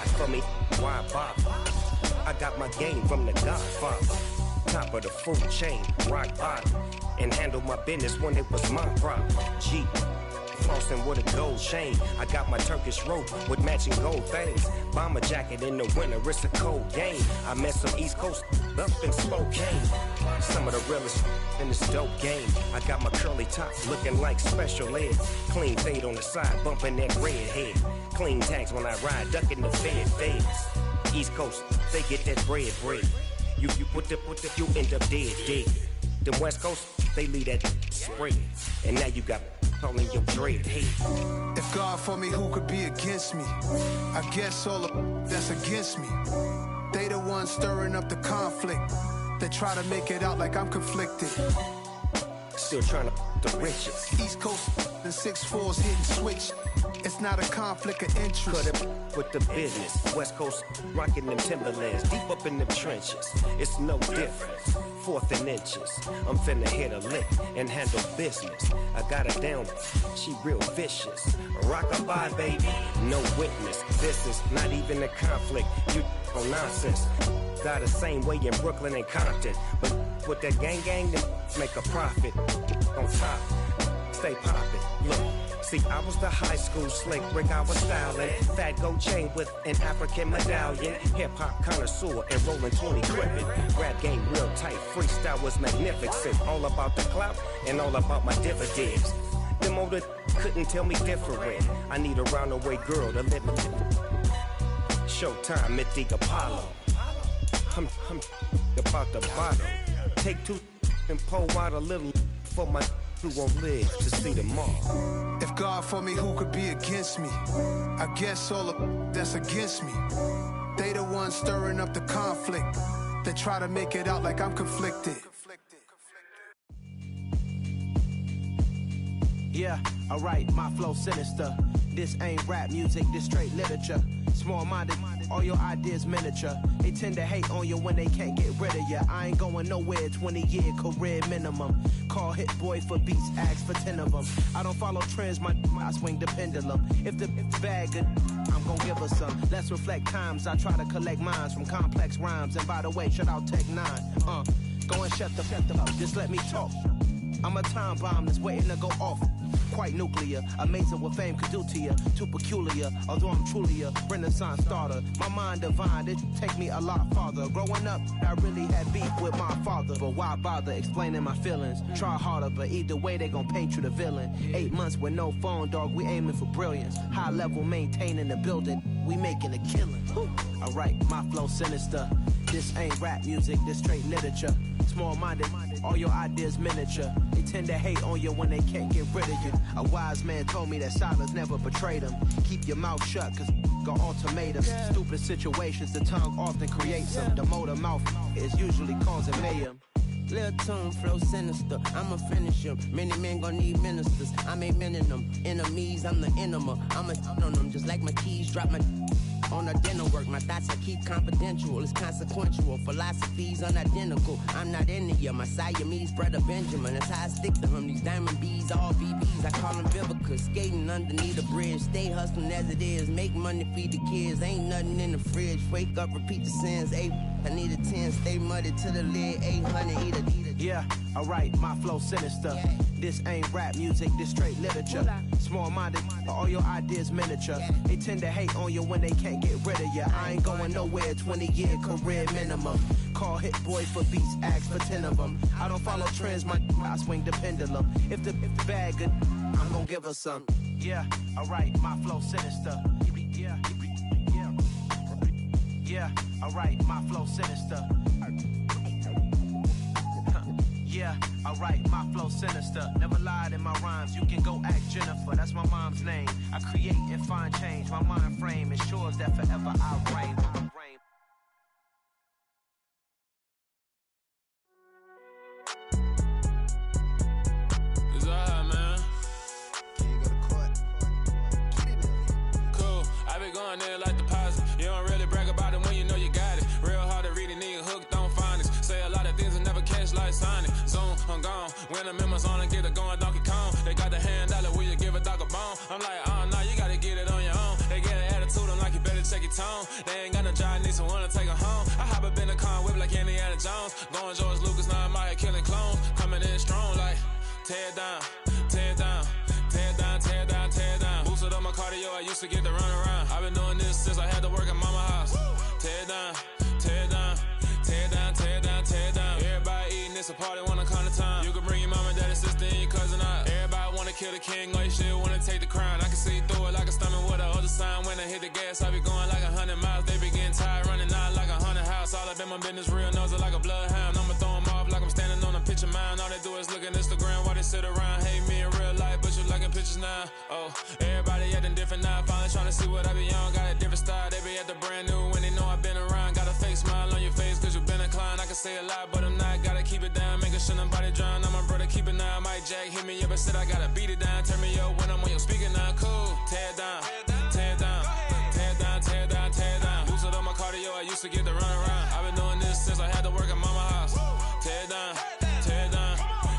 rock for me, why bother? I got my game from the Godfather. Top of the food chain, rock bottom. And handle my business when it was my problem. G, flossing with a gold chain. I got my Turkish rope with matching gold things. Bomber jacket in the winter, it's a cold game. I met some East Coast up in Spokane. Some of the realest in this dope game. I got my curly top looking like special ed. Clean fade on the side, bumping that red head. Clean tags when I ride, ducking the feds. East Coast, they get that bread. You put the, you end up dead. The West Coast, they leave that spread. And now you got calling your dread head. If God for me, who could be against me? I guess all of that's against me. They the ones stirring up the conflict. They try to make it out like I'm conflicted. Still trying to the riches. East Coast and 6'4's hitting switch. It's not a conflict of interest. Cut it with the business. West Coast rocking them Timberlands, deep up in them trenches. It's no difference. 4th and inches. I'm finna hit a lick and handle business. I got her down, she real vicious. Rock-a-bye, baby, no witness. This is not even a conflict. You on nonsense. Got the same way in Brooklyn and Compton. But with that gang, then make a profit. On top, stay poppin'. Look. See, I was the high school slick Rick, I was styling. Fat gold chain with an African medallion. Hip-hop connoisseur and rolling 20 gripping. Rap game real tight, freestyle was magnificent. All about the clout and all about my dividends. Them older couldn't tell me different. I need a round-the-way girl to let me. Showtime at the Apollo. I'm about the bottle. Take 2 and pour out a little for my who won't live to see tomorrow. If God for me, who could be against me? I guess all of that's against me. They the ones stirring up the conflict. They try to make it out like I'm conflicted. Yeah, alright, my flow sinister. This ain't rap music, this straight literature. Small-minded, all your ideas miniature. They tend to hate on you when they can't get rid of you. I ain't going nowhere, 20-year career minimum. Call Hit Boy for beats, ask for 10 of them. I don't follow trends, I swing the pendulum. If the bag good, I'm gon' give her some. Let's reflect times, I try to collect minds from complex rhymes. And by the way, shout out Tech 9. Go and shut the up, just let me talk. I'm a time bomb that's waiting to go off. Quite nuclear, amazing what fame could do to you. Too peculiar, although I'm truly a Renaissance starter. My mind divine, it take me a lot farther. Growing up, I really had beef with my father. But why bother explaining my feelings? Try harder, but either way they gon' paint you the villain. 8 months with no phone, dog, we aiming for brilliance. High level maintaining the building, we making a killing. Alright, my flow sinister. This ain't rap music, this straight literature. Small-minded, all your ideas miniature. They tend to hate on you when they can't get rid of you. A wise man told me that silence never betrayed him. Keep your mouth shut, cause got ultimatums. Stupid situations, the tongue often creates them. The motor mouth is usually causing mayhem. Lil' tune, flow sinister, I'ma finish him. Many men gon' need ministers, I'm a men in them. Enemies, I'm the enema. I'ma on them, just like my keys, drop my on the dinner work. My thoughts I keep confidential, it's consequential. Philosophies unidentical, I'm not into you. My Siamese brother Benjamin, that's how I stick to him. These diamond bees, all BBs, I call them Vivica. Skating underneath the bridge, stay hustling as it is. Make money, feed the kids, ain't nothing in the fridge. Wake up, repeat the sins, I need a 10, stay muddy to the lid, 800, eat a. Yeah, alright, my flow sinister. This ain't rap music, this straight literature. Small-minded, all your ideas miniature. They tend to hate on you when they can't get rid of you. I ain't going nowhere, 20-year career minimum. Call Hit Boy for beats, ask for 10 of them. I don't follow trends, I swing the pendulum. If the bag good, I'm gon' give her some. Yeah, alright, my flow sinister. Yeah, alright, my flow sinister. Yeah, alright, my flow sinister. Never lied in my rhymes, you can go ask Jennifer. That's my mom's name. I create and find change. My mind frame ensures that forever I reign. It's alright, man. Can't go to court. Cool, I been going there like deposit. You don't really brag about it when you know you got it. Real hard to read a nigga hooked on finance. Say a lot of things and never catch like Sonic. Zoom, I'm gone. When I'm in my zone and get it going Donkey Kong. They got the $100, will you give a dog a bone? I'm like, oh no, you gotta get it on your own. They get an attitude, I'm like, you better check your tone. phone. They ain't got no job, need someone to take her home. I hop up in the car, whip like Indiana Jones. Going George Lucas, now I'm out here killing clones. Coming in strong like, tear down, tear down, tear down, tear down, tear down. Boosted up my cardio, I used to get to run around. I've been doing this since I had to work at mama house. Tear down, tear down, tear down, tear down, tear down. Everybody eating, it's a party, wanna come to time. You can bring your mama, daddy, sister, and your cousin out. Everybody wanna kill the king, like shit, wanna take the crown. I can see through it like a stomach with a other sign. When I hit the gas, I be going like 100 miles. They be getting tired, running out like a 100 house. All up in my business, real nose like a bloodhound. I'ma throw them off like I'm standing on a picture mound. All they do is look at Instagram while they sit around. Hate me in real life, but you liking pictures now. Oh, everybody acting different now. Finally trying to see what I be on. Got a different style, they be at the brand new when they know I've been around. Got a fake smile on your face cause you been inclined. I can say a lot, but I'm not. Gotta keep it down, making sure nobody drown. I'm my brother, keep it now. Mike Jack hit me up and said I gotta beat it down. Turn me up when I'm on your speaker now. Cool, tear down, tear down, tear down, tear down, tear down. Boosted up my cardio, I used to get to run around. I've been doing this since I had to work at mama house. Tear down, tear down,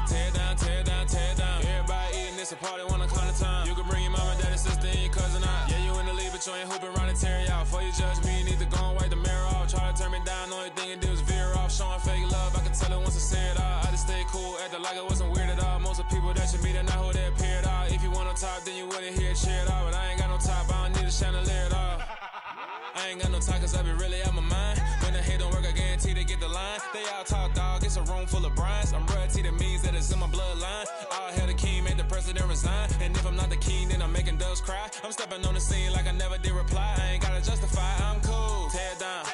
tear down, tear down, tear down. Everybody eating, it's a party, wanna come to time. You can bring your mama, daddy, sister, and your cousin out. Yeah, you in the lead, but you ain't hooping around and tear you out. Before you judge me, you need to go and wipe the mirror off. Try to turn me down, the only thing you do is veer off. Showing fake love, I can tell it once I say it all. I just stay cool, acting like I wasn't weird at all. Most of the people that you meet are not who they appear at all. If you want on top, then you wouldn't hear it cheer at all. But I ain't got no top, I don't need a chandelier at all. I ain't got no time cause I be really out my mind. When the hate don't work, I guarantee they get the line. They all talk dog, it's a room full of brines. I'm royalty, that means that it's in my bloodline. All hell the king, made the president resign. And if I'm not the king, then I'm making doves cry. I'm stepping on the scene like I never did reply. I ain't gotta justify, I'm cool. Tear down,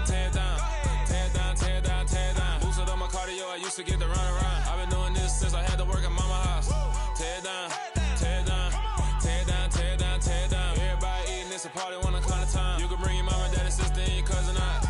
tear down, tear down, tear down, tear down. Boosted up my cardio, I used to get to run around. I've been doing this since I had to work at mama house. Tear down, tear down, tear down, tear down, tear down. Everybody eating, it's a party, wanna come to time. You can bring your mama, daddy, sister, and your cousin out.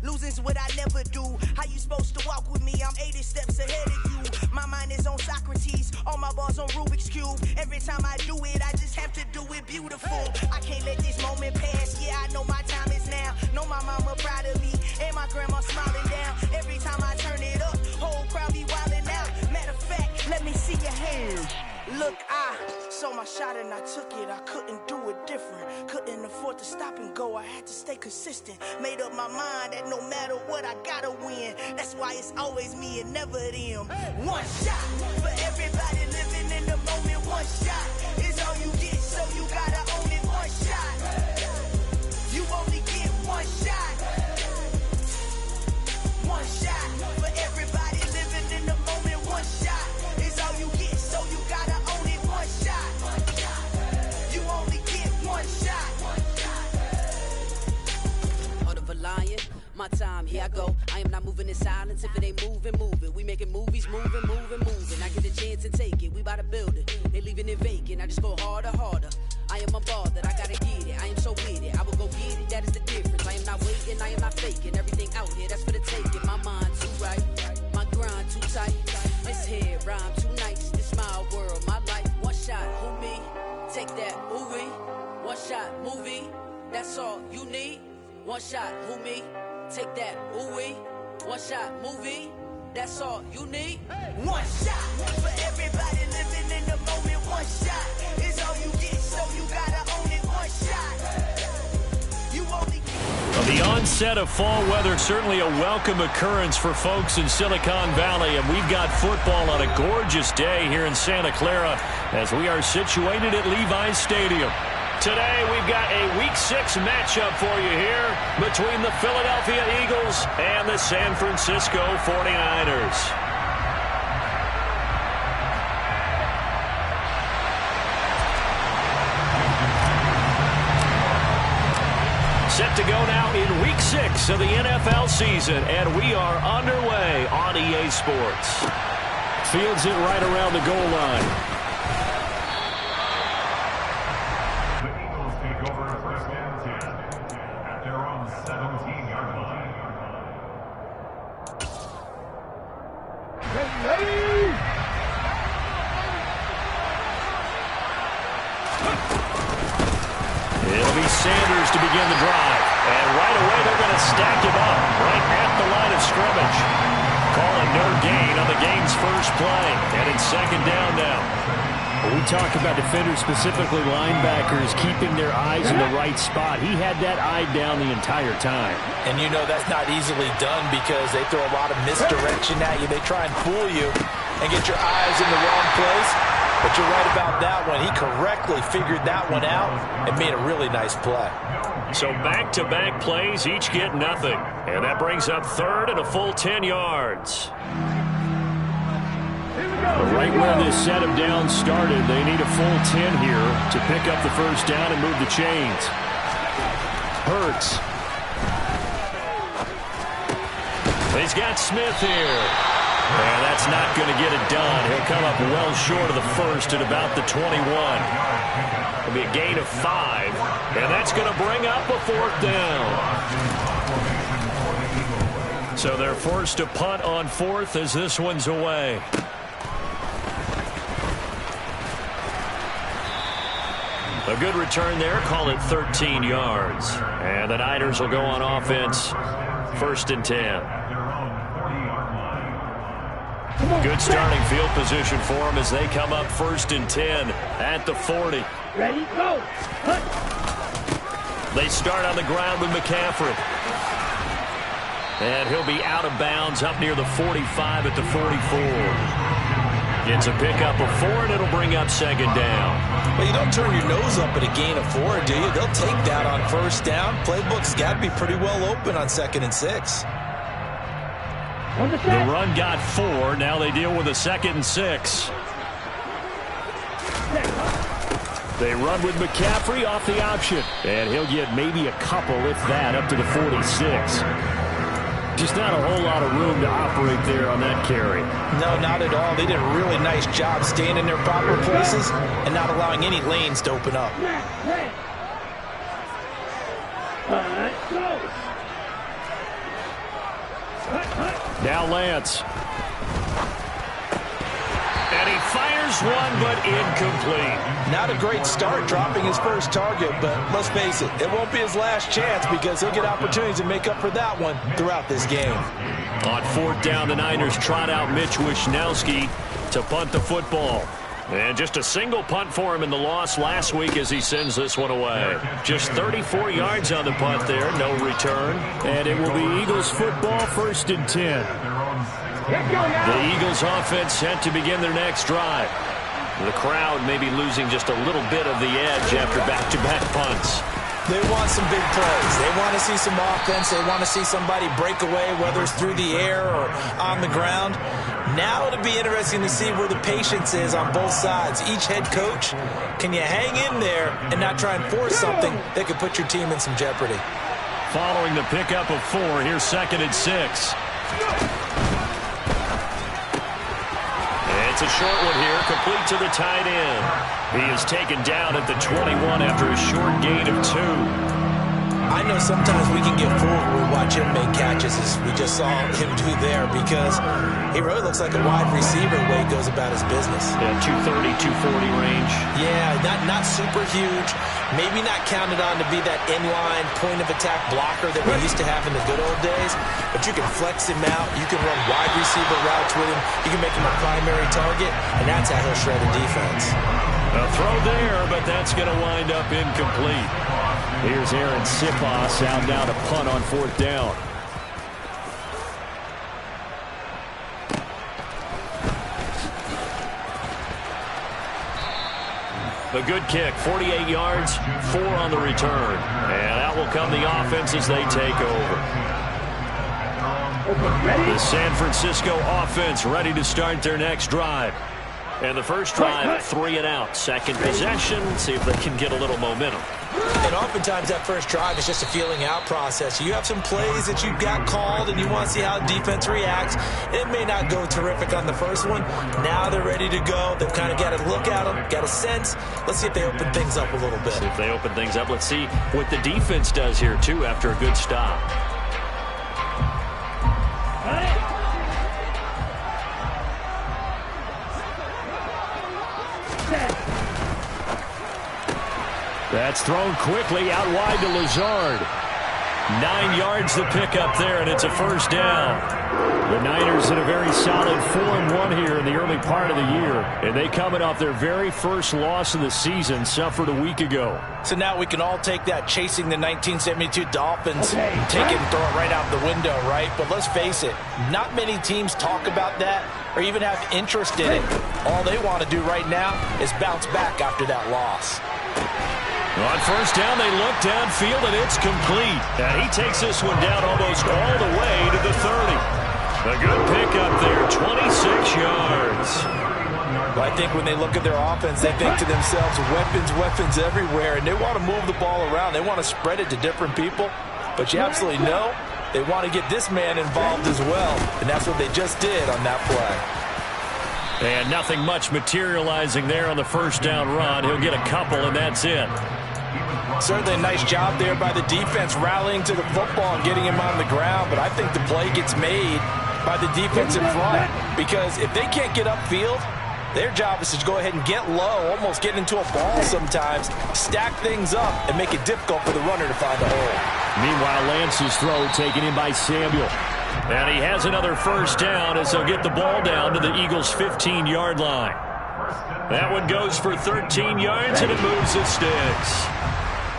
Losing's what I never do. How you supposed to walk with me? I'm 80 steps ahead of you. My mind is on Socrates, all my bars on Rubik's Cube. Every time I do it, I just have to do it beautiful. I can't let this moment pass. Yeah, I know my time is now. Know my mama proud of me, and my grandma smiling down. Every time I turn it up, whole crowd be wildin' out. Matter of fact, let me see your hands. Look, I saw my shot and I took it. I couldn't do it different. Couldn't afford to stop and go. I had to stay consistent. Made up my mind that no matter what, I gotta win. That's why it's always me and never them. One shot for everybody living in the moment. One shot is all you get, so you gotta own it. One shot. You only get one shot. One shot for everybody living in the moment. One shot is all you get, so you gotta own it. One shot. You only get one shot. Heart of a lion, my time, here I go. I am not moving in silence. If it ain't moving, moving. We making movies, moving, moving, moving. I get a chance and take it. We bout to build it. They leaving it vacant. I just go harder, harder. I am unbothered. I gotta get it. I am so with it. I will go get it. That is the difference. I am not waiting. I am not faking. Everything out here, that's for the taking. My mind too right. My grind too tight. This head rhyme too nice. This my world, my life. One shot, who me? Take that, ooh wee. One shot, movie. That's all you need. One shot, who me? Take that, ooh wee. One shot, movie. That's all you need. One shot for everybody living in the moment. One shot is all you get, so you gotta own it. One shot. You only get. The onset of fall weather, certainly a welcome occurrence for folks in Silicon Valley, and we've got football on a gorgeous day here in Santa Clara as we are situated at Levi's Stadium. Today we've got a Week 6 matchup for you here between the Philadelphia Eagles and the San Francisco 49ers. Set to go now in Week 6 of the NFL season, and we are underway on EA Sports. Fields it right around the goal line. The Eagles take over first and 10 at their own 17-yard line. Ready! It'll be Sanders to begin the drive. And right away, they're going to stack him up right at the line of scrimmage. Calling no gain on the game's first play. And it's second down now. We talk about defenders, specifically linebackers, keeping their eyes in the right spot. He had that eye down the entire time. And you know that's not easily done because they throw a lot of misdirection at you. They try and fool you and get your eyes in the wrong place. But you're right about that one. He correctly figured that one out and made a really nice play. So back-to-back plays, each get nothing. And that brings up third and a full 10 yards. Right where this set of downs started, they need a full 10 here to pick up the first down and move the chains. Hurts. He's got Smith here. And that's not going to get it done. He'll come up well short of the first at about the 21. It'll be a gain of 5. And that's going to bring up a fourth down. So they're forced to punt on fourth as this one's away. A good return there. Call it 13 yards. And the Niners will go on offense. First and 10. Good starting field position for them as they come up first and 10 at the 40. Ready, go. They start on the ground with McCaffrey. And he'll be out of bounds up near the 45 at the 44. It's a pickup of 4, and it'll bring up second down. Well, you don't turn your nose up at a gain of 4, do you? They'll take that on first down. Playbook's got to be pretty well open on 2nd and 6. The run got 4. Now they deal with a 2nd and 6. They run with McCaffrey off the option. And he'll get maybe a couple, if that, up to the 46. Just not a whole lot of room to operate there on that carry. No, not at all. They did a really nice job staying in their proper places and not allowing any lanes to open up. Now Lance. And he fires one, but incomplete. Not a great start dropping his first target, but let's face it, it won't be his last chance because he'll get opportunities to make up for that one throughout this game. On fourth down, the Niners trot out Mitch Wishnowski to punt the football. And just a single punt for him in the loss last week as he sends this one away. Just 34 yards on the punt there, no return. And it will be Eagles football, first and 10. The Eagles offense set to begin their next drive. The crowd may be losing just a little bit of the edge after back-to-back punts. They want some big plays. They want to see some offense. They want to see somebody break away, whether it's through the air or on the ground. Now it'll be interesting to see where the patience is on both sides. Each head coach, can you hang in there and not try and force something that could put your team in some jeopardy? Following the pickup of 4, here's 2nd and 6. It's a short one here, complete to the tight end. He is taken down at the 21 after a short gain of 2. I know sometimes we can get fooled when we watch him make catches, as we just saw him do there, because he really looks like a wide receiver the way he goes about his business. Yeah, 230, 240 range. Yeah, not super huge. Maybe not counted on to be that inline point-of-attack blocker that we used to have in the good old days, but you can flex him out. You can run wide receiver routes with him. You can make him a primary target, and that's how he'll shred a defense. A throw there, but that's going to wind up incomplete. Here's Aaron Siposs out now to punt on 4th down. A good kick, 48 yards, 4 on the return. And out will come the offense as they take over. The San Francisco offense ready to start their next drive. And the first drive, 3 and out. Second possession, see if they can get a little momentum. And oftentimes that first drive is just a feeling out process. You have some plays that you've got called and you want to see how defense reacts. It may not go terrific on the first one. Now they're ready to go. They've kind of got to look at them, got a sense. Let's see if they open things up a little bit. See if they open things up. Let's see what the defense does here, too, after a good stop. That's thrown quickly out wide to Lazard. 9 yards to pick up there, and it's a first down. The Niners in a very solid 4-1 here in the early part of the year. And they coming off their very first loss of the season, suffered a week ago. So now we can all take that chasing the 1972 Dolphins, take it and throw it right out the window, right? But let's face it, not many teams talk about that or even have interest in it. All they want to do right now is bounce back after that loss. On first down, they look downfield, and it's complete. And he takes this one down almost all the way to the 30. A good pickup there, 26 yards. Well, I think when they look at their offense, they think to themselves, weapons everywhere, and they want to move the ball around. They want to spread it to different people. But you absolutely know they want to get this man involved as well, and that's what they just did on that play. And nothing much materializing there on the first down run. He'll get a couple, and that's it. Certainly a nice job there by the defense rallying to the football and getting him on the ground, but I think the play gets made by the defense in front, because if they can't get upfield, their job is to go ahead and get low, almost get into a ball sometimes, stack things up, and make it difficult for the runner to find a hole. Meanwhile, Lance's throw taken in by Samuel. And he has another first down as they'll get the ball down to the Eagles' 15-yard line. That one goes for 13 yards, and it moves the sticks.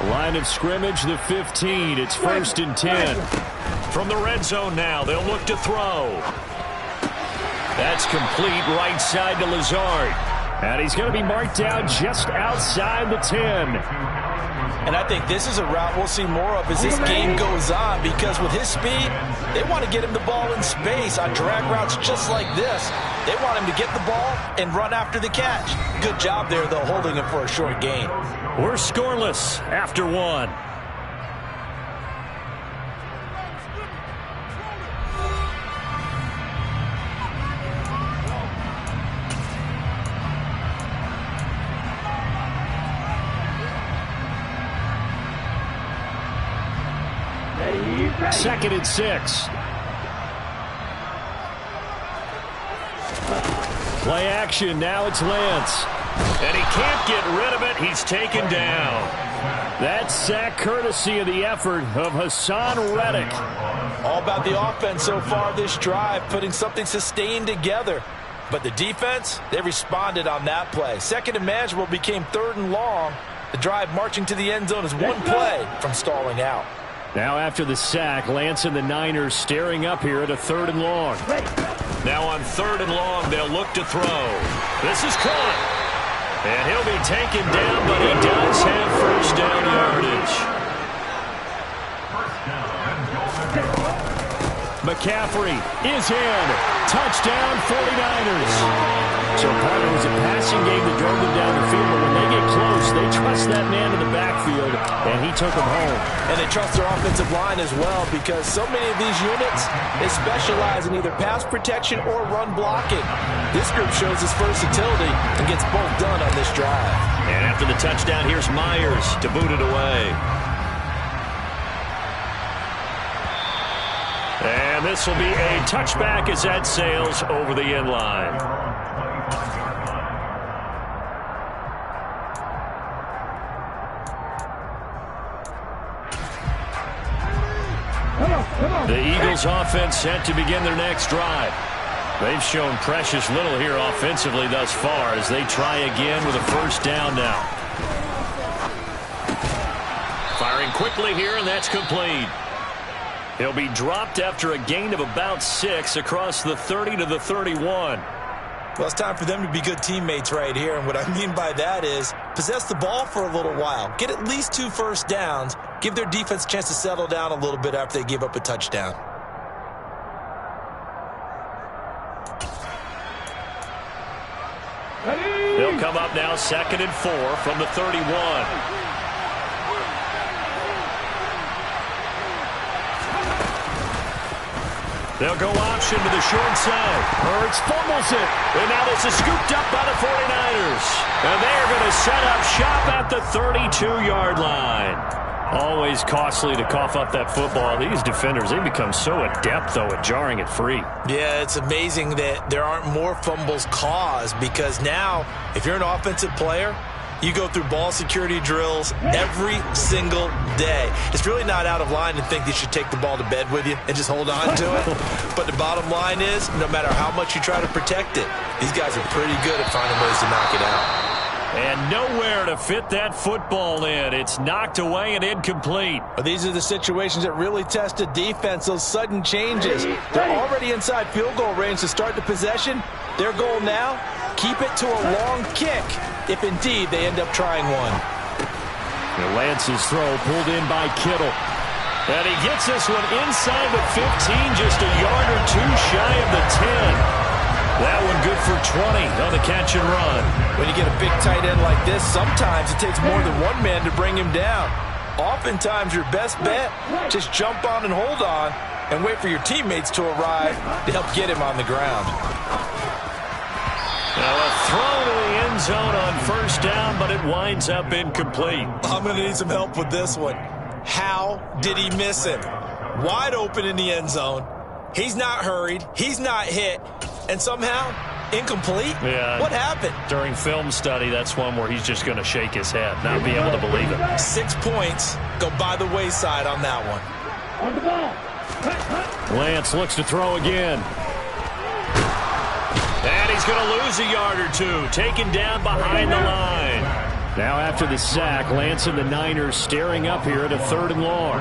Line of scrimmage, the 15. It's 1st and 10. From the red zone now, they'll look to throw. That's complete right side to Lazard. And he's going to be marked down just outside the 10. And I think this is a route we'll see more of as this game goes on, because with his speed, they want to get him the ball in space on drag routes just like this. They want him to get the ball and run after the catch. Good job there, though, holding him for a short gain. We're scoreless after one. Second and 6. Play action. Now it's Lance. And he can't get rid of it. He's taken down. That sack courtesy of the effort of Hassan Reddick. All about the offense so far this drive, putting something sustained together. But the defense, they responded on that play. Second and manageable became 3rd and long. The drive marching to the end zone is one play from stalling out. Now after the sack, Lance and the Niners staring up here at a 3rd and long. Now on 3rd and long, they'll look to throw. This is caught. And he'll be taken down, but he does have first down yardage. McCaffrey is in. Touchdown 49ers. So part of it was a passing game that drove them down the field, but when they get close, they trust that man in the backfield, and he took them home. And they trust their offensive line as well, because so many of these units, they specialize in either pass protection or run blocking. This group shows its versatility and gets both done on this drive. And after the touchdown, here's Myers to boot it away. And this will be a touchback as that sails over the end line. The Eagles offense set to begin their next drive. They've shown precious little here offensively thus far as they try again with a first down now. Firing quickly here, and that's complete. He'll be dropped after a gain of about 6 across the 30 to the 31. Well, it's time for them to be good teammates right here, and what I mean by that is possess the ball for a little while, get at least 2 first downs, give their defense a chance to settle down a little bit after they give up a touchdown. They'll come up now 2nd and 4 from the 31. They'll go option to the short side. Hurts fumbles it. And now this is scooped up by the 49ers. And they are going to set up shop at the 32-yard line. Always costly to cough up that football. These defenders, they become so adept, though, at jarring it free. Yeah, it's amazing that there aren't more fumbles caused, because now, if you're an offensive player, you go through ball security drills every single day. It's really not out of line to think you should take the ball to bed with you and just hold on to it. But the bottom line is, no matter how much you try to protect it, these guys are pretty good at finding ways to knock it out. And nowhere to fit that football in. It's knocked away and incomplete. These are the situations that really test a defense, those sudden changes. They're already inside field goal range to start the possession. Their goal now, keep it to a long kick, if indeed they end up trying one. Lance's throw pulled in by Kittle. And he gets this one inside the 15, just a yard or 2 shy of the 10. That one good for 20 on the catch and run. When you get a big tight end like this, sometimes it takes more than one man to bring him down. Oftentimes your best bet, just jump on and hold on and wait for your teammates to arrive to help get him on the ground. Now a throw to the end zone on first down, but it winds up incomplete. I'm going to need some help with this one. How did he miss him? Wide open in the end zone. He's not hurried. He's not hit. And somehow, incomplete? Yeah. What happened? During film study, that's one where he's just going to shake his head, not be able to believe it. 6 points go by the wayside on that one. On the ball. Lance looks to throw again. And he's going to lose a yard or 2, taken down behind the line. Now after the sack, Lance and the Niners staring up here at a 3rd and long.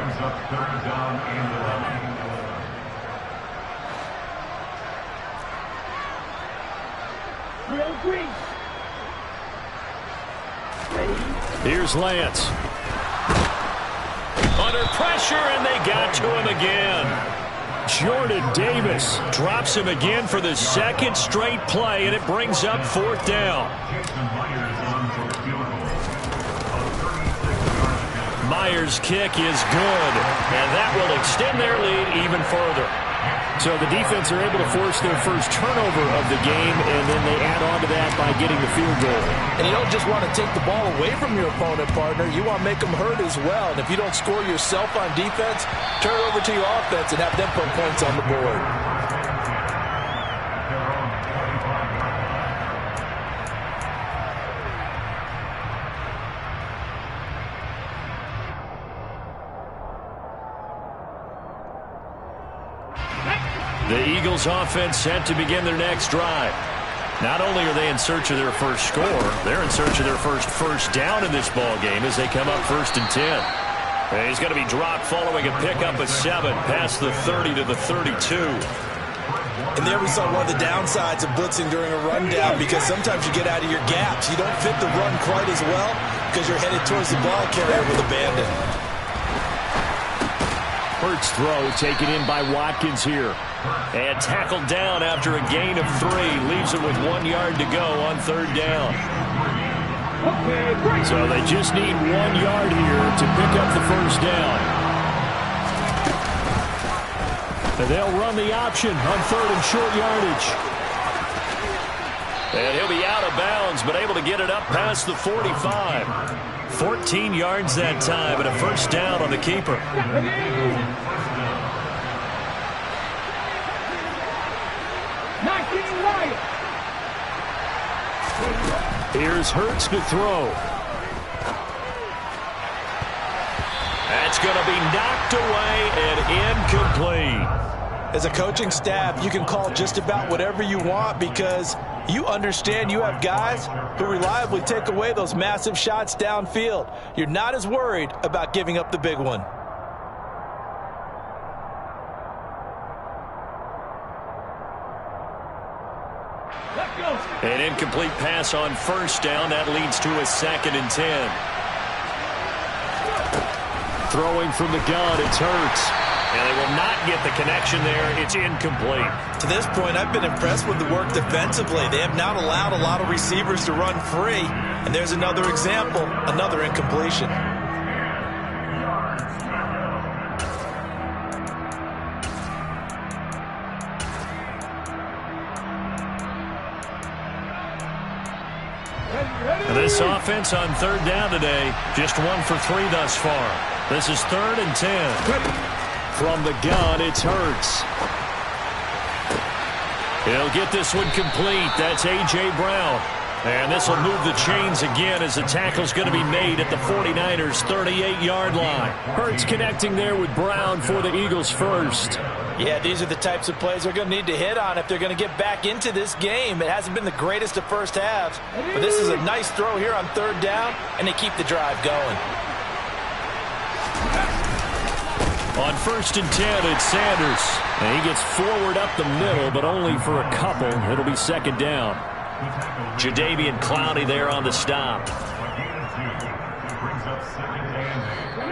Here's Lance. Under pressure, and they got to him again. Jordan Davis drops him again for the 2nd straight play, and it brings up 4th down. Myers' kick is good, and that will extend their lead even further. So the defense are able to force their first turnover of the game, and then they add on to that by getting the field goal. And you don't just want to take the ball away from your opponent, partner. You want to make them hurt as well. And if you don't score yourself on defense, turn it over to your offense and have them put points on the board. The Eagles offense set to begin their next drive. Not only are they in search of their first score, they're in search of their first down in this ball game as they come up 1st and 10. And he's going to be dropped following a pickup of 7 past the 30 to the 32. And there we saw one of the downsides of blitzing during a rundown, because sometimes you get out of your gaps. You don't fit the run quite as well because you're headed towards the ball carrier with abandon. Hurts throw taken in by Watkins here. And tackled down after a gain of 3. Leaves it with 1 yard to go on 3rd down. So they just need 1 yard here to pick up the first down. And they'll run the option on 3rd and short yardage. And he'll be out of bounds, but able to get it up past the 45. 14 yards that time, and a first down on the keeper. Here's Hurts to throw. That's going to be knocked away and incomplete. As a coaching staff, you can call just about whatever you want, because you understand you have guys who reliably take away those massive shots downfield. You're not as worried about giving up the big one. An incomplete pass on first down. That leads to a 2nd and 10. Throwing from the gun, it's Hurts. And they will not get the connection there. It's incomplete. To this point, I've been impressed with the work defensively. They have not allowed a lot of receivers to run free. And there's another example, another incompletion. This offense on 3rd down today, just 1 for 3 thus far. This is 3rd and 10. From the gun, it's Hurts. He'll get this one complete. That's A.J. Brown. And this will move the chains again as the tackle's going to be made at the 49ers' 38-yard line. Hurts connecting there with Brown for the Eagles first. Yeah, these are the types of plays they're going to need to hit on if they're going to get back into this game. It hasn't been the greatest of first halves, but this is a nice throw here on 3rd down, and they keep the drive going. On 1st and 10, it's Sanders. And he gets forward up the middle, but only for a couple. It'll be 2nd down. Jadeveon Clowney there on the stop.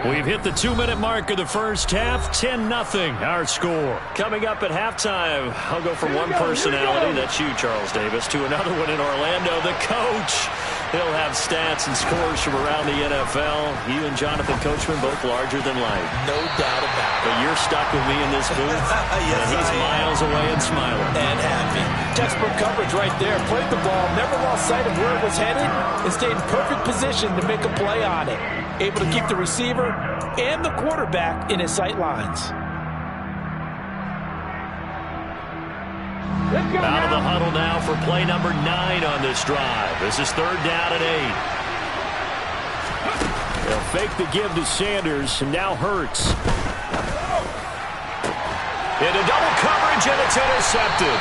We've hit the 2-minute mark of the first half. 10-0 our score. Coming up at halftime, I'll go from one personality, that's you, Charles Davis, to another one in Orlando, the coach. He'll have stats and scores from around the NFL. You and Jonathan Coachman both larger than life. No doubt about it. But you're stuck with me in this booth. Yes, and he's miles away and smiling. And happy. Textbook coverage right there. Played the ball, never lost sight of where it was headed, and stayed in perfect position to make a play on it. Able to keep the receiver and the quarterback in his sight lines. Out of the huddle now for play number 9 on this drive. This is 3rd down and 8. They'll fake the give to Sanders, and now Hurts. Into double coverage, and it's intercepted.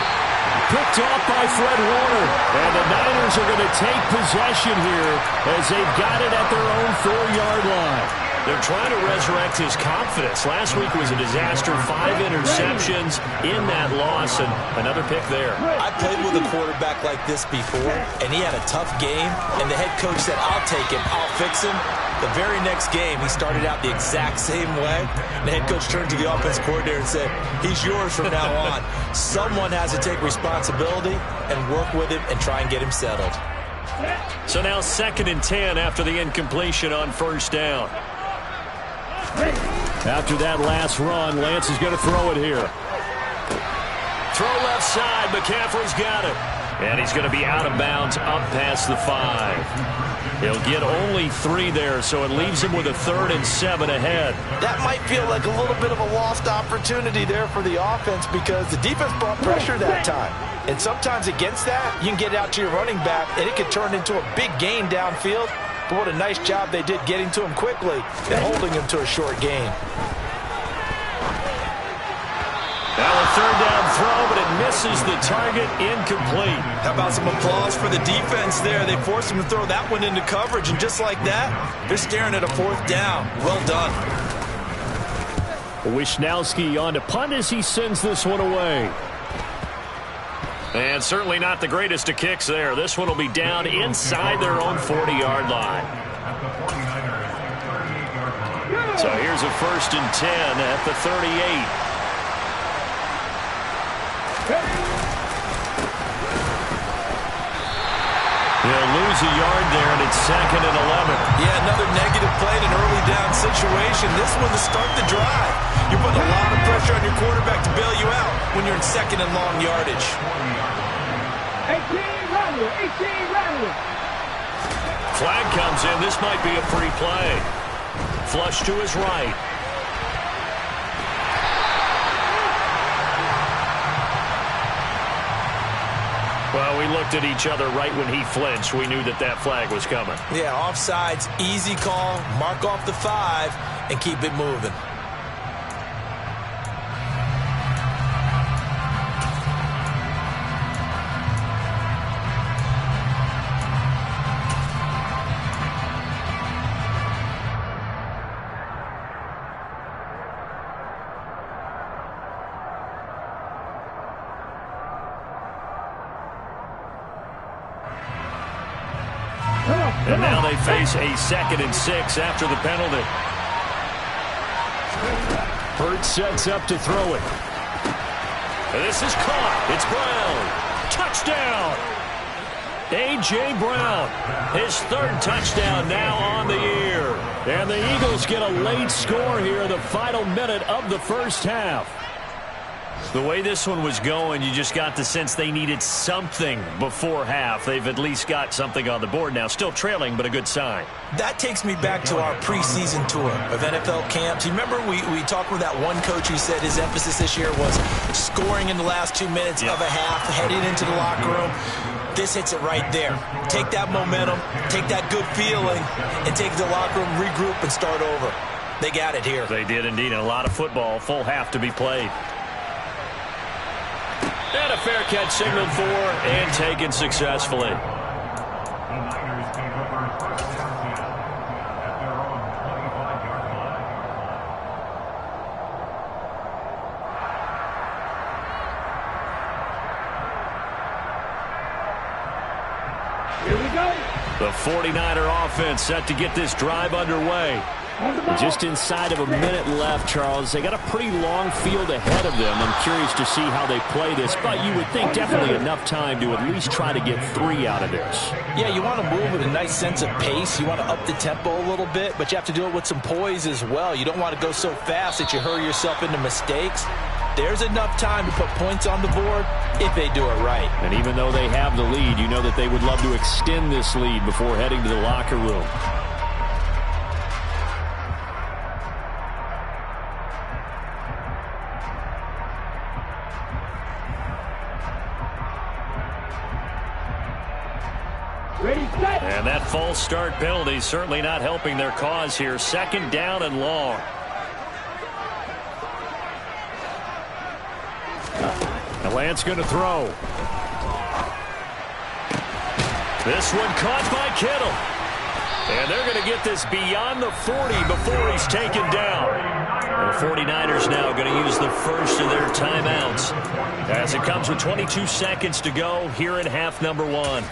Picked off by Fred Warner. And the Niners are going to take possession here as they've got it at their own 4-yard line. They're trying to resurrect his confidence. Last week was a disaster. 5 interceptions in that loss, and another pick there. I played with a quarterback like this before, and he had a tough game, and the head coach said, I'll take him, I'll fix him. The very next game, he started out the exact same way. The head coach turned to the offense coordinator and said, he's yours from now on. Someone has to take responsibility and work with him and try and get him settled. So now 2nd and 10 after the incompletion on 1st down. After that last run, Lance is going to throw it here. Throw left side. McCaffrey's got it. And he's going to be out of bounds up past the 5. He'll get only 3 there, so it leaves him with a 3rd and 7 ahead. That might feel like a little bit of a lost opportunity there for the offense because the defense brought pressure that time. And sometimes against that, you can get out to your running back, and it could turn into a big gain downfield. But what a nice job they did getting to him quickly and holding him to a short gain. Now a 3rd down throw, but it misses the target, incomplete. How about some applause for the defense there? They forced him to throw that one into coverage, and just like that, they're staring at a 4th down. Well done. Wishnowski on to punt as he sends this one away. And certainly not the greatest of kicks there. This one will be down inside their own 40-yard line. So here's a 1st and 10 at the 38. He'll lose a yard there, and it's 2nd and 11. Yeah, another negative play in an early down situation. This one to start the drive. You're putting a lot of pressure on your quarterback to bail you out when you're in 2nd and long yardage. 18 Rattler. Flag comes in. This might be a free play. Flush to his right. Well, we looked at each other right when he flinched. We knew that that flag was coming. Yeah, offsides, easy call, mark off the 5, and keep it moving. And now they face a 2nd and 6 after the penalty. Hurts sets up to throw it. This is caught. It's Brown. Touchdown. A.J. Brown, his 3rd touchdown now on the year. And the Eagles get a late score here in the final minute of the first half. The way this one was going, you just got the sense they needed something before half. They've at least got something on the board now. Still trailing, but a good sign. That takes me back to our preseason tour of NFL camps. You remember we talked with that one coach who said his emphasis this year was scoring in the last 2 minutes of a half, heading into the locker room. This hits it right there. Take that momentum, take that good feeling, and take the locker room, regroup, and start over. They got it here. They did indeed. And a lot of football, full half to be played. And a fair catch signaled for and taken successfully. The Niners take over 1st and 10 at their own 25-yard line. Here we go. The 49er offense set to get this drive underway. Just inside of a minute left, Charles. They got a pretty long field ahead of them. I'm curious to see how they play this, but you would think definitely enough time to at least try to get 3 out of this. Yeah, you want to move with a nice sense of pace. You want to up the tempo a little bit, but you have to do it with some poise as well. You don't want to go so fast that you hurry yourself into mistakes. There's enough time to put points on the board if they do it right. And even though they have the lead, you know that they would love to extend this lead before heading to the locker room. And that false start penalty certainly not helping their cause here. 2nd down and long. And Lance going to throw. This one caught by Kittle. And they're going to get this beyond the 40 before he's taken down. The 49ers now going to use the first of their timeouts as it comes with 22 seconds to go here in half number 1.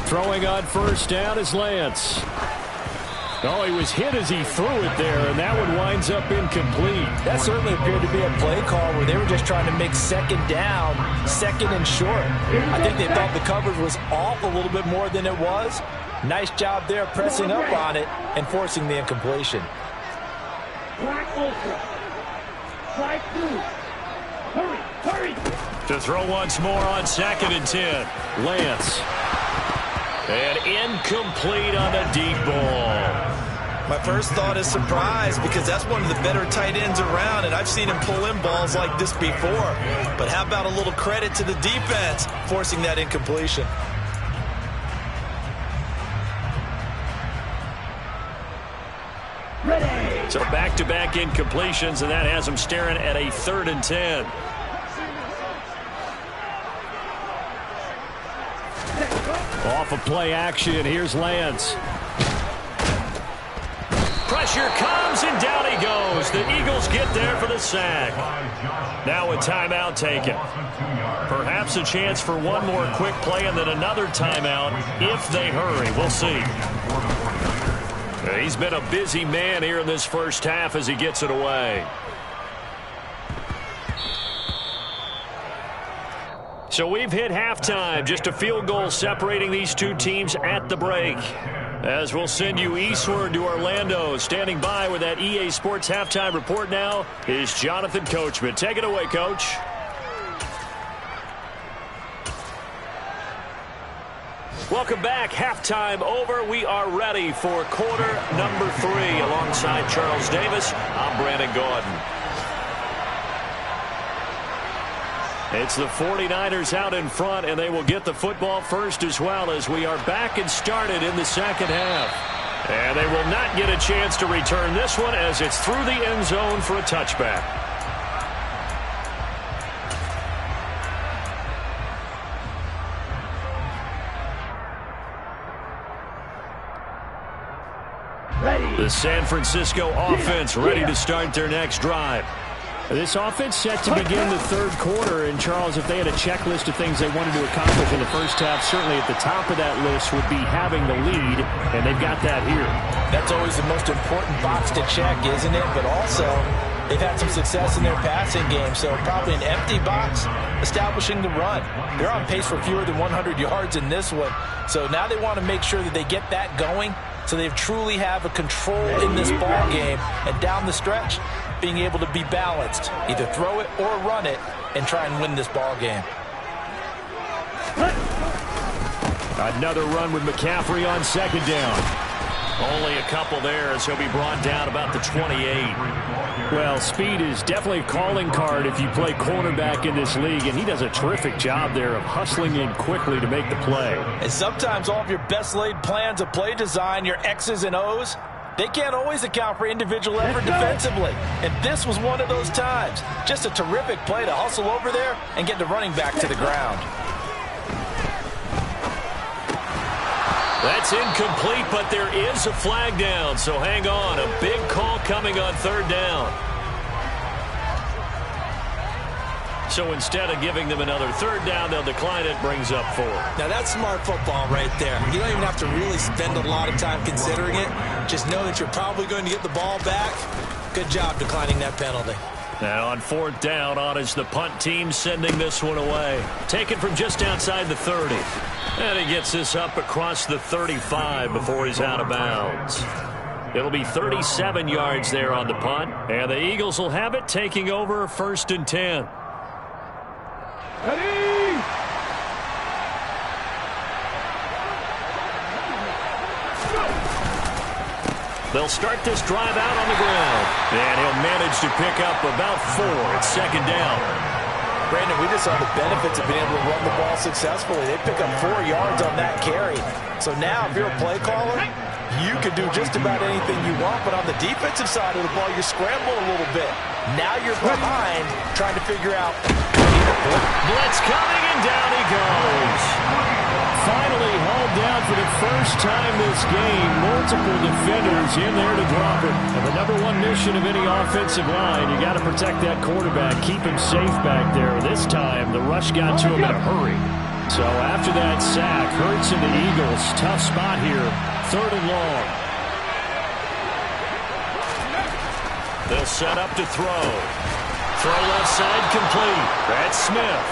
Throwing on 1st down is Lance. Oh, he was hit as he threw it there, and that one winds up incomplete. That certainly appeared to be a play call where they were just trying to make 2nd down, 2nd and short. I think they thought the coverage was off a little bit more than it was. Nice job there pressing up on it and forcing the incompletion. Black ultra. Slide through. Hurry. To throw once more on 2nd and 10. Lance. And incomplete on a deep ball. My first thought is surprise because that's one of the better tight ends around, and I've seen him pull in balls like this before. But how about a little credit to the defense forcing that incompletion? Ready. So back-to-back incompletions, and that has them staring at a 3rd and 10. Off of play action, here's Lance. Pressure comes, and down he goes. The Eagles get there for the sack. Now a timeout taken. Perhaps a chance for one more quick play and then another timeout if they hurry. We'll see. He's been a busy man here in this first half as he gets it away. So we've hit halftime. Just a field goal separating these two teams at the break. As we'll send you eastward to Orlando. Standing by with that EA Sports halftime report now is Jonathan Coachman. Take it away, Coach. Welcome back. Halftime over. We are ready for quarter number 3. Alongside Charles Davis, I'm Brandon Gordon. It's the 49ers out in front, and they will get the football first as well as we are back and started in the second half. And they will not get a chance to return this one as it's through the end zone for a touchback. The San Francisco offense ready to start their next drive. This offense set to begin the third quarter. And, Charles, if they had a checklist of things they wanted to accomplish in the first half, certainly at the top of that list would be having the lead, and they've got that here. That's always the most important box to check, isn't it? But also, they've had some success in their passing game, so probably an empty box establishing the run. They're on pace for fewer than 100 yards in this one, so now they want to make sure that they get that going so they truly have a control in this ball game, and down the stretch, being able to be balanced, either throw it or run it, and try and win this ball game. Another run with McCaffrey on second down. Only a couple there as he'll be brought down about the 28. Well, speed is definitely a calling card if you play cornerback in this league, and he does a terrific job there of hustling in quickly to make the play. And sometimes all of your best laid plans of play design, your X's and O's, they can't always account for individual effort defensively. And this was one of those times. Just a terrific play to hustle over there and get the running back to the ground. That's incomplete, but there is a flag down, so hang on. A big call coming on third down. So instead of giving them another third down, they'll decline it, brings up 4. Now that's smart football right there. You don't even have to really spend a lot of time considering it. Just know that you're probably going to get the ball back. Good job declining that penalty. Now on fourth down, on is the punt team sending this one away. Taken from just outside the 30. And he gets this up across the 35 before he's out of bounds. It'll be 37 yards there on the punt. And the Eagles will have it, taking over 1st and 10. Ready! They'll start this drive out on the ground. And he'll manage to pick up about 4 at second down. Brandon, we just saw the benefits of being able to run the ball successfully. They pick up 4 yards on that carry. So now, if you're a play caller, you can do just about anything you want. But on the defensive side of the ball, you're scrambling a little bit. Now you're behind, trying to figure out. Blitz coming, and down he goes. Finally hauled down for the first time this game. Multiple defenders in there to drop it. And the number one mission of any offensive line, you got to protect that quarterback, keep him safe back there. This time, the rush got to him in a hurry. So after that sack, Hurts and the Eagles, tough spot here, 3rd and long. They'll set up to throw. Throw left side complete. That's Smith.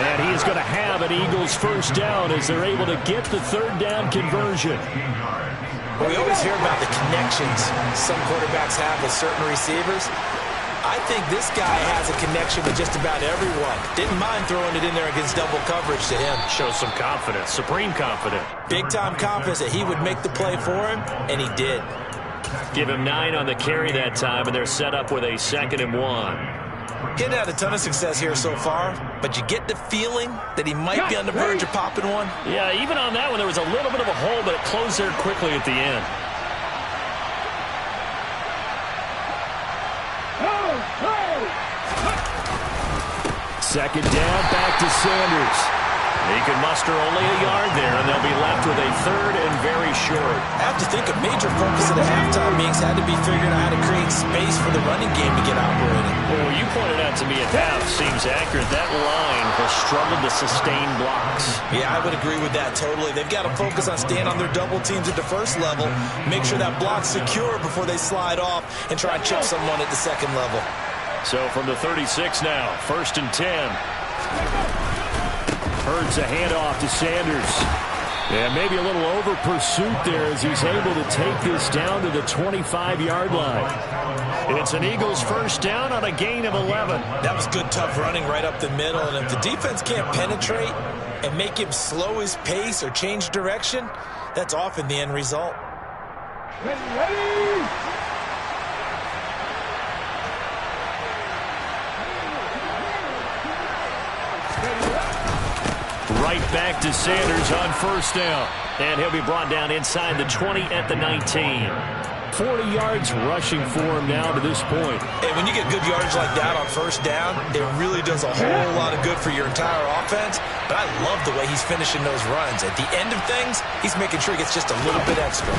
And he is going to have an Eagles first down as they're able to get the third down conversion. Well, we always hear about the connections some quarterbacks have with certain receivers. I think this guy has a connection with just about everyone. Didn't mind throwing it in there against double coverage to him. Shows some confidence, supreme confidence. Big-time confidence that he would make the play for him, and he did. Give him 9 on the carry that time, and they're set up with a 2nd and 1. He hadn't had a ton of success here so far, but you get the feeling that he might be on the verge of popping one. Yeah, even on that one, there was a little bit of a hole, but it closed there quickly at the end. Second down, back to Sanders. He can muster only a yard there, and they'll be left with a 3rd and very short. I have to think a major focus of the halftime meetings had to be figuring out how to create space for the running game to get operating. Well, you pointed out to me at half seems accurate. That line has struggled to sustain blocks. Yeah, I would agree with that totally. They've got to focus on staying on their double teams at the first level, make sure that block's secure before they slide off, and try and chip someone at the second level. So from the 36 now, 1st and 10. Hurts a handoff to Sanders. Yeah, maybe a little over pursuit there as he's able to take this down to the 25-yard line. It's an Eagles first down on a gain of 11. That was good, tough running right up the middle. And if the defense can't penetrate and make him slow his pace or change direction, that's often the end result. Ready! Right back to Sanders on first down. And he'll be brought down inside the 20 at the 19. 40 yards rushing for him now to this point. And when you get good yardage like that on first down, it really does a whole lot of good for your entire offense. But I love the way he's finishing those runs. At the end of things, he's making sure he gets just a little bit extra.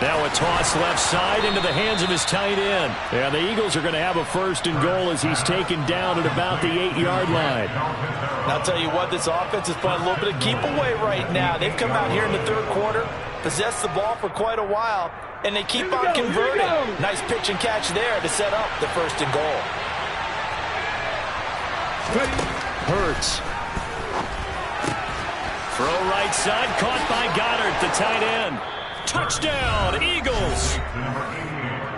Now a toss left side into the hands of his tight end. Yeah, the Eagles are going to have a 1st and goal as he's taken down at about the 8-yard line. And I'll tell you what, this offense is playing a little bit of keep away right now. They've come out here in the 3rd quarter, possessed the ball for quite a while, and they keep on converting. Nice pitch and catch there to set up the 1st and goal. Hurts. Throw right side, caught by Goddard, the tight end. Touchdown, Eagles!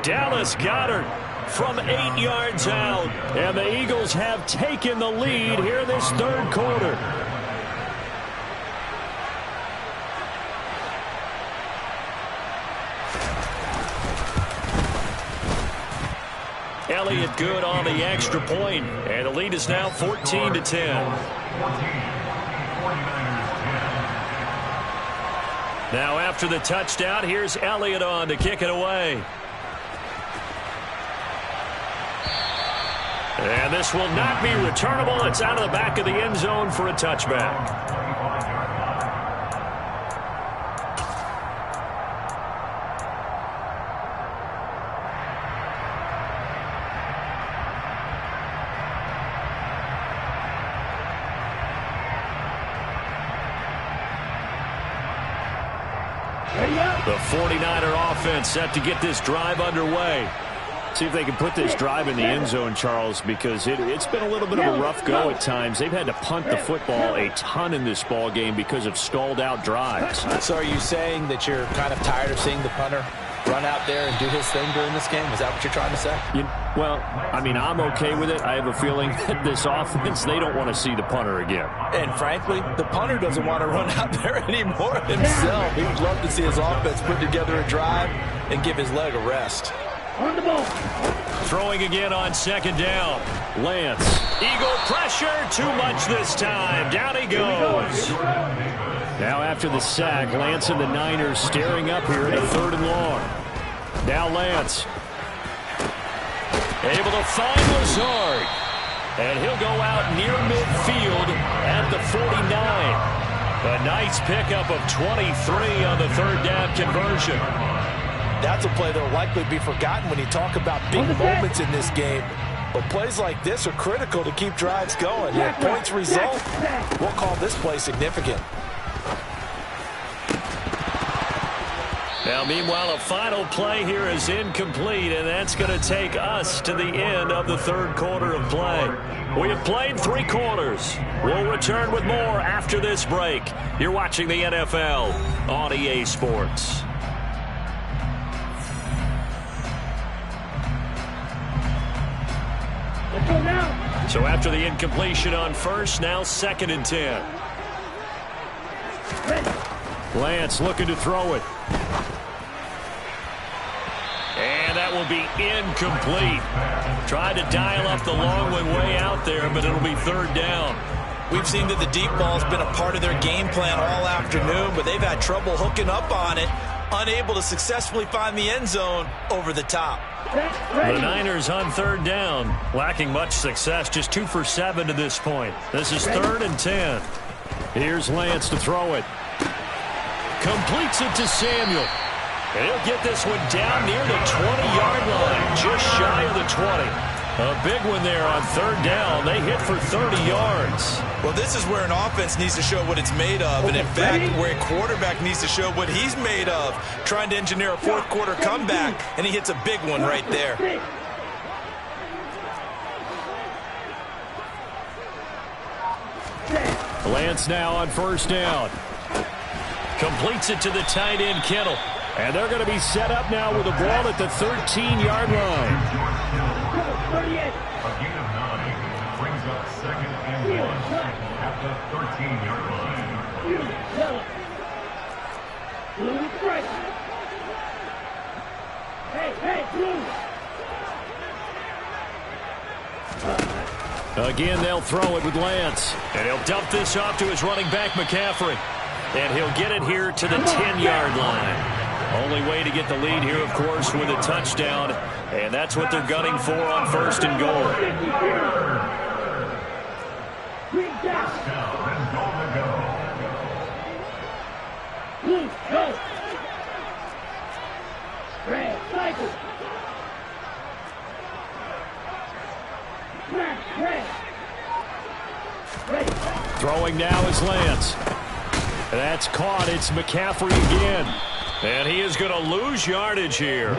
Dallas Goedert from 8 yards out. And the Eagles have taken the lead here in this 3rd quarter. Elliott good on the extra point, and the lead is now 14-10. Now after the touchdown, here's Elliott on to kick it away. And this will not be returnable. It's out of the back of the end zone for a touchback. The 49er offense set to get this drive underway. See if they can put this drive in the end zone, Charles, because it's been a little bit of a rough go at times. They've had to punt the football a ton in this ball game because of stalled out drives. So are you saying that you're kind of tired of seeing the punter run out there and do his thing during this game? Is that what you're trying to say? Well, I mean, I'm okay with it. I have a feeling that this offense, they don't want to see the punter again. And frankly, the punter doesn't want to run out there anymore himself. He would love to see his offense put together a drive and give his leg a rest. On the ball. Throwing again on 2nd down. Lance. Eagle pressure. Too much this time. Down he goes. Now after the sack, Lance and the Niners staring up here at a 3rd and long. Now Lance. Able to find Lazard. And he'll go out near midfield at the 49. A nice pickup of 23 on the 3rd down conversion. That's a play that will likely be forgotten when you talk about big moments in this game. But plays like this are critical to keep drives going. If points result, we'll call this play significant. Now, meanwhile, a final play here is incomplete, and that's going to take us to the end of the 3rd quarter of play. We have played 3 quarters. We'll return with more after this break. You're watching the NFL on EA Sports. So after the incompletion on 1st, now 2nd and 10. Lance looking to throw it. And that will be incomplete. Tried to dial up the long way out there, but it'll be 3rd down. We've seen that the deep ball's been a part of their game plan all afternoon, but they've had trouble hooking up on it, unable to successfully find the end zone over the top. The Niners on 3rd down, lacking much success, just 2 for 7 to this point. This is 3rd and 10. Here's Lance to throw it. Completes it to Samuel. And he'll get this one down near the 20-yard line, just shy of the 20. A big one there on 3rd down. They hit for 30 yards. Well, this is where an offense needs to show what it's made of. And, in fact, where a quarterback needs to show what he's made of. Trying to engineer a 4th quarter comeback, and he hits a big one right there. Lance now on 1st down. Completes it to the tight end, Kittle. And they're going to be set up now with the ball at the 13-yard line. A gain of 9 brings up 2nd and 1 at the 13-yard line. Again, they'll throw it with Lance. And he'll dump this off to his running back, McCaffrey. And he'll get it here to the 10-yard line. Only way to get the lead here, of course, with a touchdown. And that's what they're gunning for on 1st and goal. Throwing now is Lance. That's caught. It's McCaffrey again. And he is going to lose yardage here.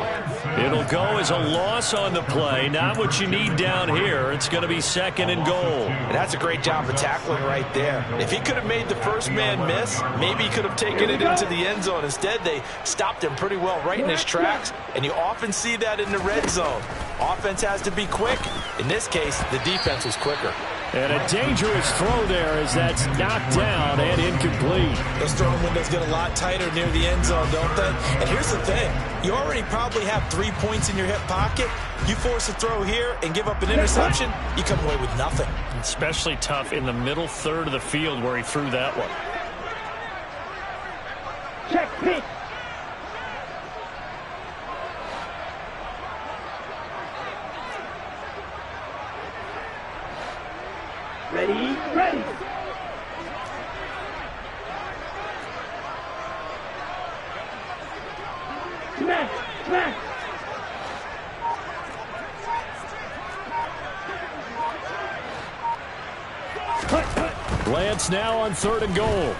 It'll go as a loss on the play. Not what you need down here. It's going to be 2nd and goal. And that's a great job of tackling right there. If he could have made the first man miss, maybe he could have taken it into the end zone. Instead, they stopped him pretty well right in his tracks. And you often see that in the red zone. Offense has to be quick. In this case, the defense was quicker. And a dangerous throw there as that's knocked down and incomplete. Those throwing windows get a lot tighter near the end zone, don't they? And here's the thing. You already probably have 3 points in your hip pocket. You force a throw here and give up an interception, you come away with nothing. Especially tough in the middle third of the field where he threw that one. Check pitch. Ready, ready. Smash, smash. Lance now on 3rd and goal.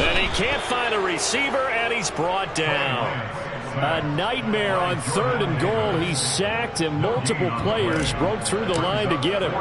And he can't find a receiver, and he's brought down. A nightmare on 3rd and goal. He's sacked, and multiple players broke through the line to get him.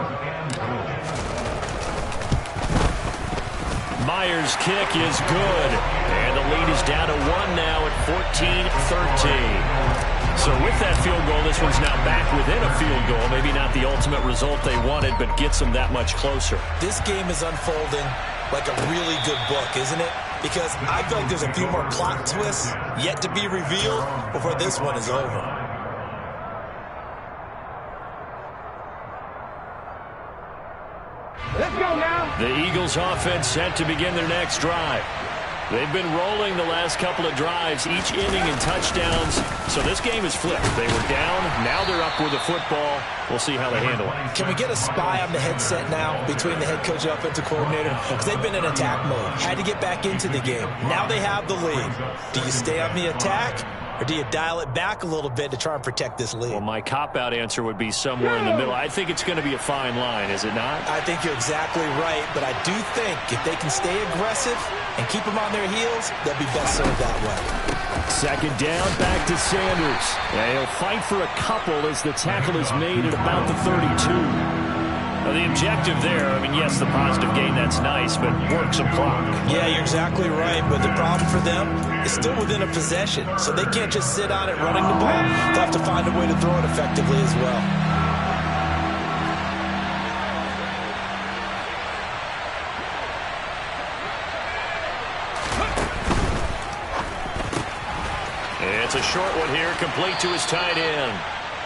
Myers' kick is good. And the lead is down to 1 now at 14-13. So with that field goal, this one's now back within a field goal. Maybe not the ultimate result they wanted, but gets them that much closer. This game is unfolding like a really good book, isn't it? Because I feel like there's a few more plot twists yet to be revealed before this one is over. Let's go now. The Eagles offense set to begin their next drive. They've been rolling the last couple of drives, each inning in touchdowns. So this game is flipped. They were down. Now they're up with the football. We'll see how they handle it. Can we get a spy on the headset now between the head coach and offensive coordinator? Because they've been in attack mode. Had to get back into the game. Now they have the lead. Do you stay on the attack? Or do you dial it back a little bit to try and protect this lead? Well, my cop-out answer would be somewhere in the middle. I think it's going to be a fine line, is it not? I think you're exactly right, but I do think if they can stay aggressive and keep them on their heels, they'll be best served that way. 2nd down, back to Sanders. And he'll fight for a couple as the tackle is made at about the 32. Now, the objective there, I mean, yes, the positive gain, that's nice, but work some clock. Yeah, you're exactly right, but the problem for them is still within a possession, so they can't just sit on it running the ball. They'll have to find a way to throw it effectively as well. It's a short one here, complete to his tight end.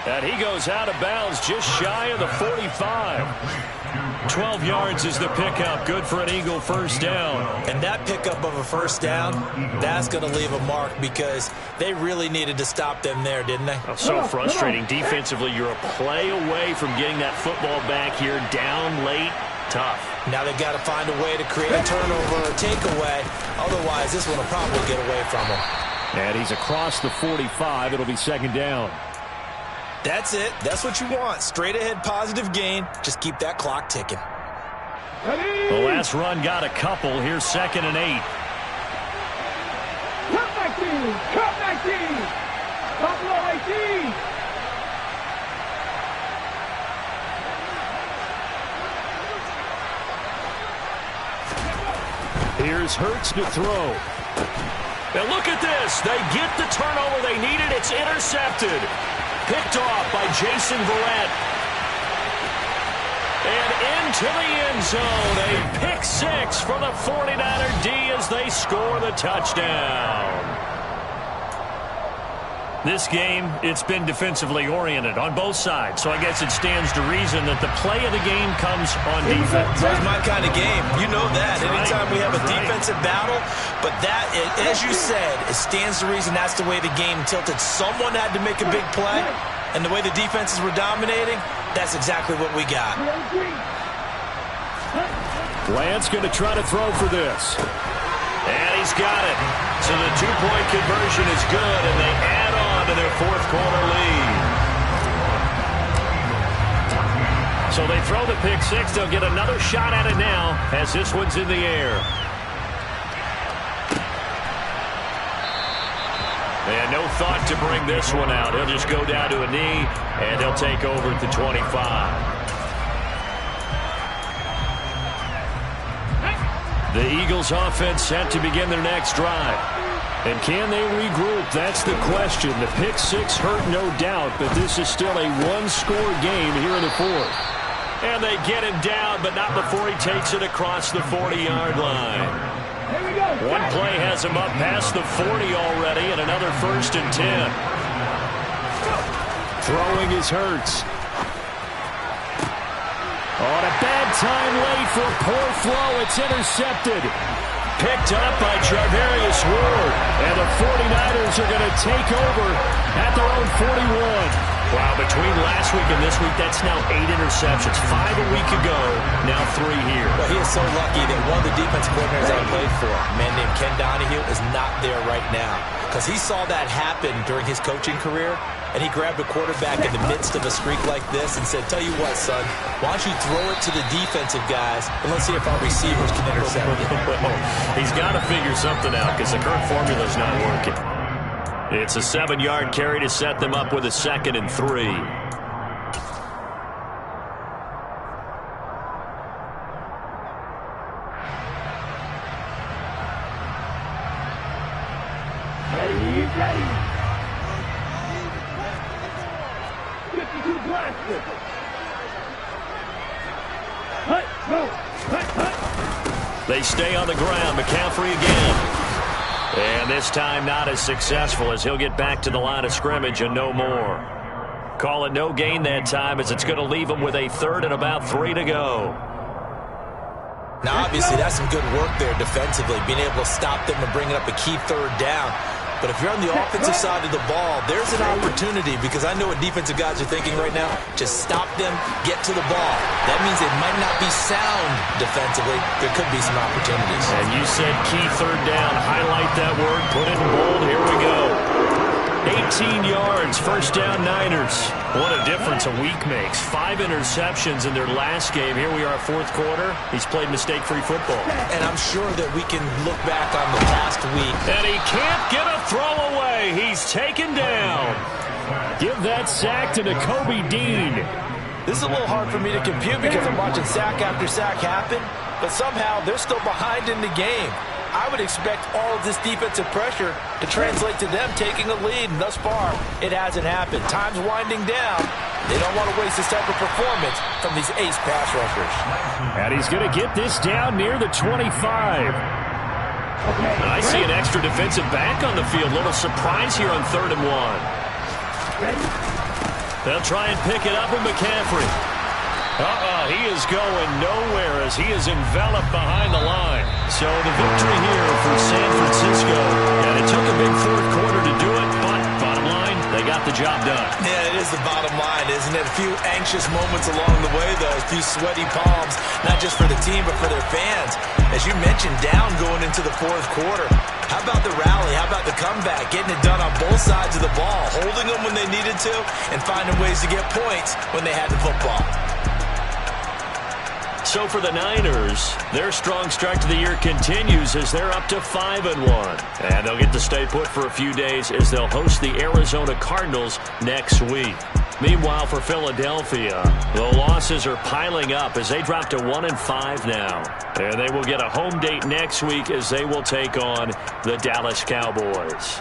And he goes out of bounds just shy of the 45. 12 yards is the pickup. Good for an Eagle first down. And that pickup of a first down, that's going to leave a mark because they really needed to stop them there, didn't they? Oh, so frustrating. Defensively, you're a play away from getting that football back here. Down late. Tough. Now they've got to find a way to create a turnover or takeaway. Otherwise, this one will probably get away from them. And he's across the 45. It'll be 2nd down. That's it. That's what you want. Straight ahead positive gain. Just keep that clock ticking. The last run got a couple. Here's 2nd and 8. Cut back team. Cut back team. Buffalo 18. Here's Hurts to throw. Now look at this. They get the turnover they needed. It's intercepted. Picked off by Jason Verrett. And into the end zone. A pick 6 for the 49er D as they score the touchdown. This game, it's been defensively oriented on both sides, so I guess it stands to reason that the play of the game comes on defense. That's my kind of game. You know that. Anytime we have a defensive battle, but that, as you said, it stands to reason that's the way the game tilted. Someone had to make a big play, and the way the defenses were dominating, that's exactly what we got. Lance going to try to throw for this. And he's got it. So the two-point conversion is good, and they add on to their fourth quarter lead. So they throw the pick six. They'll get another shot at it now as this one's in the air. And no thought to bring this one out. He'll just go down to a knee, and they'll take over at the 25. The Eagles offense set to begin their next drive. And can they regroup? That's the question. The pick six hurt, no doubt, but this is still a one-score game here in the fourth. And they get him down, but not before he takes it across the 40-yard line. One play has him up past the 40 already, and another 1st and 10. Throwing is Hurts. On a bad time late for a poor throw. It's intercepted. Picked up by Charvarius Ward. And the 49ers are going to take over at their own 41. Wow, between last week and this week, that's now 8 interceptions. 5 a week ago, now 3 here. Well, he is so lucky that one of the defensive coordinators I played for, a man named Ken Donahue, is not there right now. Because he saw that happen during his coaching career, and he grabbed a quarterback in the midst of a streak like this and said, tell you what, son, why don't you throw it to the defensive guys, and let's see if our receivers can intercept it. He's got to figure something out because the current formula is not working. It's a 7-yard carry to set them up with a 2nd and 3. Ready. 52 Blaster. They stay on the ground. McCaffrey again. And this time not as successful as he'll get back to the line of scrimmage and no more. Call it no gain that time as it's going to leave him with a 3rd and about 3 to go. Now, obviously, that's some good work there defensively, being able to stop them and bringing up a key 3rd down. But if you're on the offensive side of the ball, there's an opportunity because I know what defensive guys are thinking right now. Just stop them, get to the ball. That means they might not be sound defensively. There could be some opportunities. And you said key 3rd down. Highlight that word. Put it in bold. Here we go. 18 yards. 1st down Niners. What a difference a week makes. 5 interceptions in their last game. Here we are, 4th quarter. He's played mistake-free football. And I'm sure that we can look back on the past week. And he can't get a throw away. He's taken down. Give that sack to Nakobe Dean. This is a little hard for me to compute because I'm watching sack after sack happen, but somehow they're still behind in the game. I would expect all of this defensive pressure to translate to them taking a lead, and thus far, it hasn't happened. Time's winding down. They don't want to waste this type of performance from these ace pass rushers. And he's going to get this down near the 25. I see an extra defensive back on the field. Little surprise here on 3rd and 1. They'll try and pick it up with McCaffrey. He is going nowhere as he is enveloped behind the line. So the victory here for San Francisco. And it took a big 4th quarter to do it, but bottom line, they got the job done. Yeah, it is the bottom line, isn't it? A few anxious moments along the way, though. A few sweaty palms, not just for the team, but for their fans. As you mentioned, down going into the 4th quarter. How about the rally? How about the comeback? Getting it done on both sides of the ball, holding them when they needed to, and finding ways to get points when they had the football. So for the Niners, their strong start to the year continues as they're up to 5-1. And they'll get to stay put for a few days as they'll host the Arizona Cardinals next week. Meanwhile, for Philadelphia, the losses are piling up as they drop to 1-5 now. And they will get a home date next week as they will take on the Dallas Cowboys.